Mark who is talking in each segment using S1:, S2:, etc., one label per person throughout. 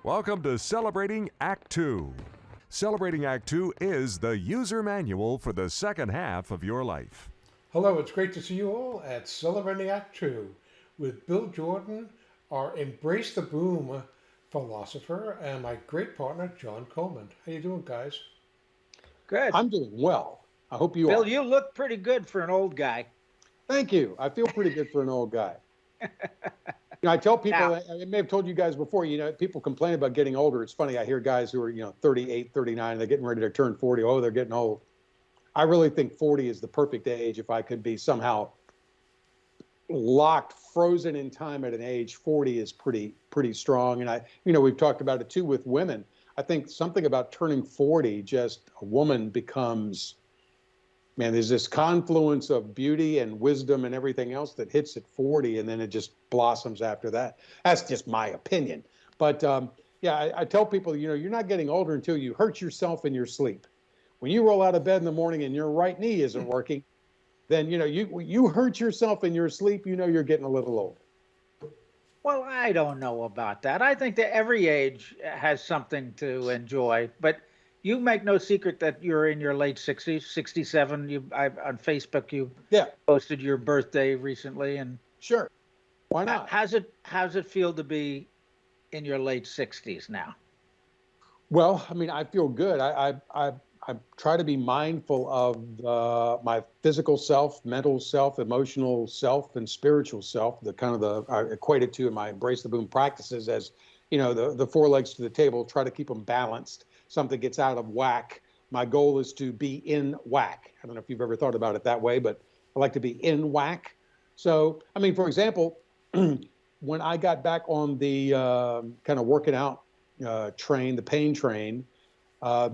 S1: Welcome to Celebrating Act Two. Celebrating Act Two is the user manual for the second half of your life.
S2: Hello, it's great to see you all at Celebrating Act 2 with Bill Jordan, our Embrace the Boom philosopher, and my great partner, John Coleman. How you doing, guys?
S3: Good.
S4: I'm doing well. I hope you
S3: Bill,
S4: are.
S3: you look pretty good for an old guy.
S4: Thank you. I feel pretty good for an old guy. I tell people,
S3: Now,
S4: I may have told you guys before, people complain about getting older. It's funny. I hear guys who are, 38, 39, they're getting ready to turn 40. Oh, they're getting old. I really think 40 is the perfect age. If I could be somehow locked, frozen in time at an age, 40 is pretty strong. And we've talked about it too with women. I think something about turning 40, just a woman becomes, man, there's this confluence of beauty and wisdom and everything else that hits at 40, and then it just blossoms after that. That's just my opinion. But I tell people, you're not getting older until you hurt yourself in your sleep. When you roll out of bed in the morning and your right knee isn't working, then you hurt yourself in your sleep. You're getting a little older.
S3: well, I don't know about that. I think that every age has something to enjoy, but you make no secret that you're in your late 60s, 67. On Facebook, you
S4: Yeah,
S3: posted your birthday recently, and
S4: sure. Why not?
S3: how's it feel to be in your late 60s now?
S4: Well, I mean, I feel good. I try to be mindful of my physical self, mental self, emotional self, and spiritual self. I equate it to in my Embrace the Boom practices as, the four legs to the table. Try to keep them balanced. Something gets out of whack. My goal is to be in whack. I don't know if you've ever thought about it that way, but I like to be in whack. So, I mean, for example, when I got back on the kind of working out train, the pain train, uh,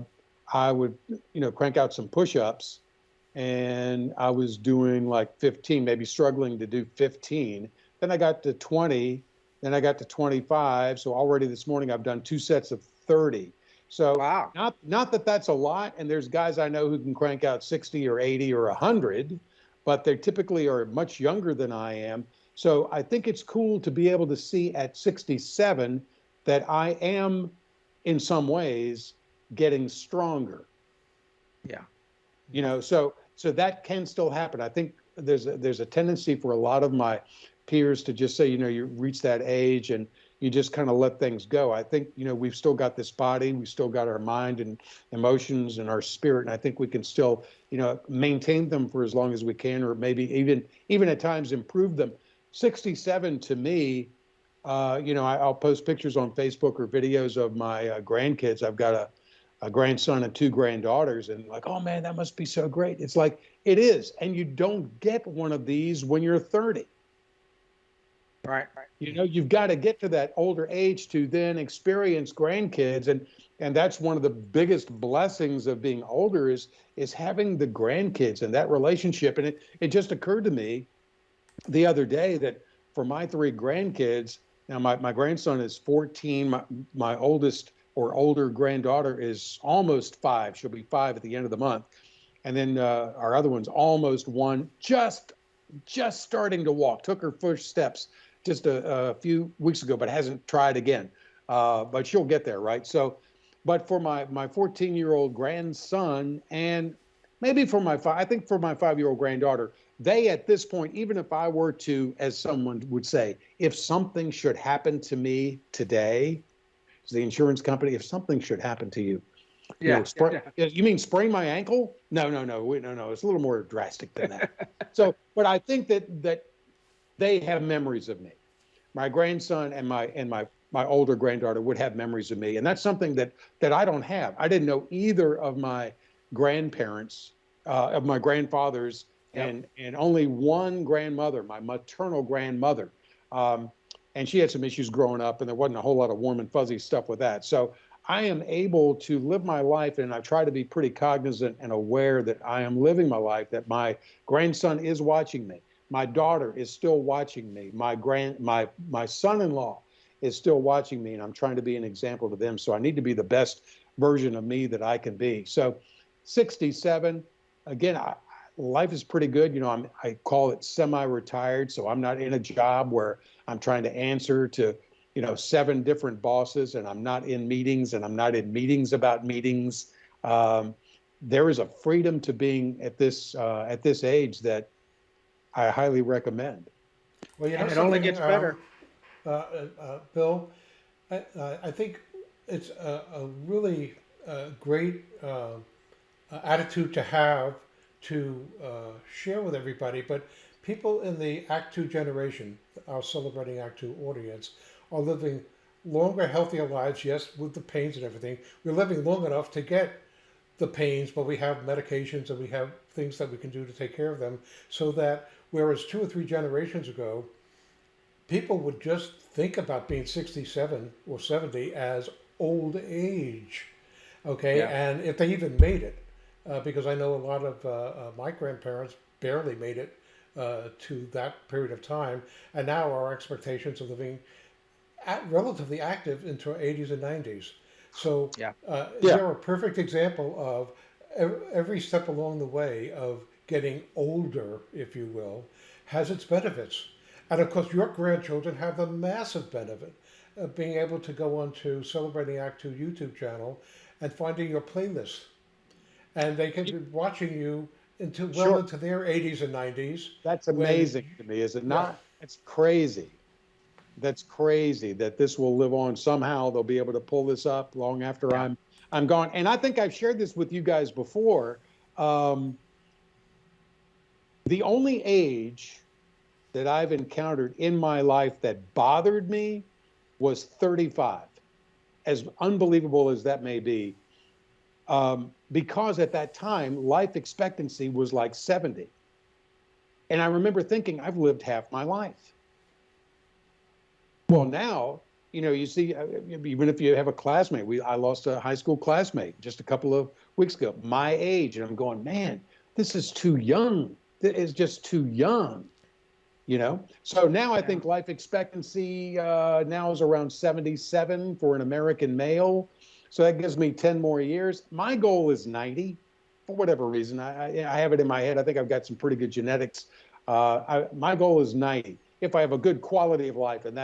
S4: I would, crank out some push-ups, and I was doing like 15, maybe struggling to do 15. Then I got to 20, then I got to 25. So already this morning I've done 2 sets of 30. So
S3: Wow.
S4: not that that's a lot. And there's guys I know who can crank out 60 or 80 or 100, but they typically are much younger than I am. So I think it's cool to be able to see at 67 that I am in some ways getting stronger.
S3: Yeah.
S4: So that can still happen. I think there's a tendency for a lot of my peers to just say, you reach that age and you just kind of let things go. I think, we've still got this body, we still got our mind and emotions and our spirit, and I think we can still, maintain them for as long as we can, or maybe even at times improve them. 67 to me, I'll post pictures on Facebook or videos of my grandkids. I've got a grandson and two granddaughters, and like, oh man, that must be so great. It's like, it is. And you don't get one of these when you're 30.
S3: Right.
S4: You've got to get to that older age to then experience grandkids. And that's one of the biggest blessings of being older is having the grandkids and that relationship. And it just occurred to me the other day that for my three grandkids, now my grandson is 14, my oldest or older granddaughter is almost 5. She'll be 5 at the end of the month. And then our other one's almost 1, just starting to walk, took her first steps just a few weeks ago, but hasn't tried again. But she'll get there, right? So, but for my 14-year-old grandson, and maybe for I think for my 5-year-old granddaughter, they at this point, even if I were to, as someone would say, if something should happen to me today, to the insurance company, if something should happen to you,
S3: Yeah.
S4: you mean sprain my ankle? No. It's a little more drastic than that. So, but I think that they have memories of me. My grandson and my older granddaughter would have memories of me, and that's something that I don't have. I didn't know either of my grandparents, of my grandfathers,
S3: Yep.
S4: and only one grandmother, my maternal grandmother. And she had some issues growing up, and there wasn't a whole lot of warm and fuzzy stuff with that. So I am able to live my life, and I try to be pretty cognizant and aware that I am living my life, that my grandson is watching me. My daughter is still watching me. My son-in-law is still watching me, and I'm trying to be an example to them. So I need to be the best version of me that I can be. So 67, again, life is pretty good. I call it semi-retired. So I'm not in a job where I'm trying to answer to 7 different bosses, and I'm not in meetings, and I'm not in meetings about meetings. Um, there is a freedom to being at this age that I highly recommend.
S2: Well,
S3: And it only gets better.
S2: Bill, I think it's a really great attitude to have to share with everybody. But people in the Act Two generation, our celebrating Act Two audience, are living longer, healthier lives. Yes, with the pains and everything, we're living long enough to get the pains, but we have medications and we have things that we can do to take care of them. So that whereas 2 or 3 generations ago, people would just think about being 67 or 70 as old age, okay?
S3: Yeah.
S2: And if they even made it, because I know a lot of my grandparents barely made it to that period of time, and now our expectations of living relatively active into our 80s and 90s. So
S3: Yeah.
S2: they're a perfect example of every step along the way of getting older, if you will, has its benefits. And of course, your grandchildren have the massive benefit of being able to go onto Celebrating Act Two YouTube channel and finding your playlist. And they can be watching you
S4: Sure.
S2: into their 80s and 90s.
S4: That's
S2: When,
S4: amazing to me, is it
S2: yeah,
S4: not? It's crazy. That's crazy that this will live on. Somehow they'll be able to pull this up long after
S3: Yeah.
S4: I'm gone. And I think I've shared this with you guys before. Um, the only age that I've encountered in my life that bothered me was 35. As unbelievable as that may be, because at that time life expectancy was like 70. And I remember thinking, I've lived half my life. Well, now, you see, even if you have a classmate, I lost a high school classmate just a couple of weeks ago, my age. And I'm going, man, this is too young. It is just too young, So now I think life expectancy now is around 77 for an American male. So that gives me 10 more years. My goal is 90 for whatever reason. I have it in my head. I think I've got some pretty good genetics. My goal is 90 if I have a good quality of life. And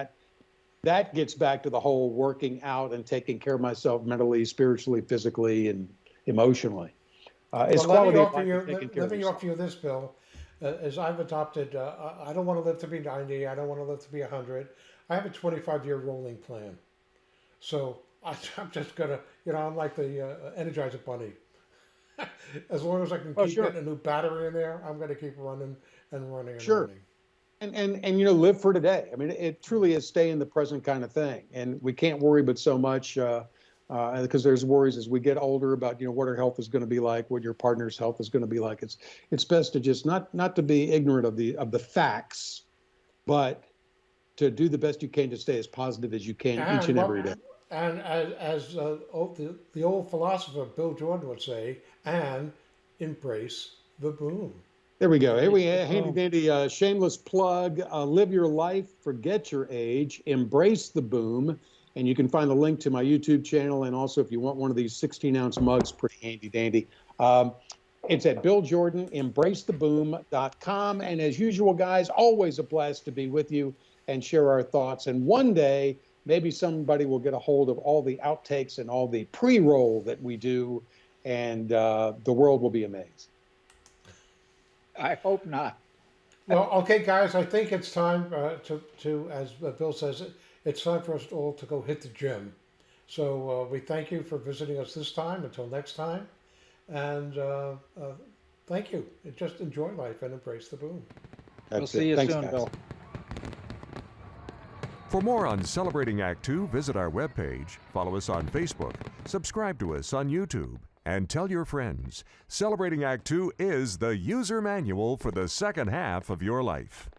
S4: that gets back to the whole working out and taking care of myself mentally, spiritually, physically, and emotionally. It's
S2: well,
S4: quality of life and taking care
S2: let
S4: of
S2: me
S4: yourself.
S2: offer you this, Bill. As I've adopted, I don't want to live to be 90. I don't want to live to be 100. I have a 25-year rolling plan. So I'm just going to, I'm like the Energizer Bunny. As long as I can
S4: Oh,
S2: keep
S4: sure.
S2: getting a new battery in there, I'm going to keep running and running and
S4: Sure.
S2: running.
S4: And live for today. I mean, it truly is stay in the present kind of thing. And we can't worry but so much because there's worries as we get older about, what our health is going to be like, what your partner's health is going to be like. It's best to just not to be ignorant of the facts, but to do the best you can to stay as positive as you can each
S2: And
S4: and every day.
S2: the old philosopher Bill Jordan would say, and embrace the boom.
S4: There we go. Here we
S3: Embrace the
S4: handy
S3: boom.
S4: dandy shameless plug. Live your life, forget your age, embrace the boom. And you can find the link to my YouTube channel. And also, if you want one of these 16-ounce mugs, pretty handy dandy. It's at Bill Jordan, embracetheboom.com. And as usual, guys, always a blast to be with you and share our thoughts. And one day, maybe somebody will get a hold of all the outtakes and all the pre-roll that we do, and the world will be amazed.
S3: I hope not.
S2: Well, okay, guys, I think it's time to as Bill says, it's time for us all to go hit the gym. So we thank you for visiting us this time. Until next time, and thank you. Just enjoy life and embrace the boom.
S3: We'll
S4: That's
S3: see
S4: it.
S3: you
S4: Thanks,
S3: soon,
S4: guys.
S3: Bill.
S1: For more on Celebrating Act Two, visit our webpage, follow us on Facebook, subscribe to us on YouTube, and tell your friends. Celebrating Act Two is the user manual for the second half of your life.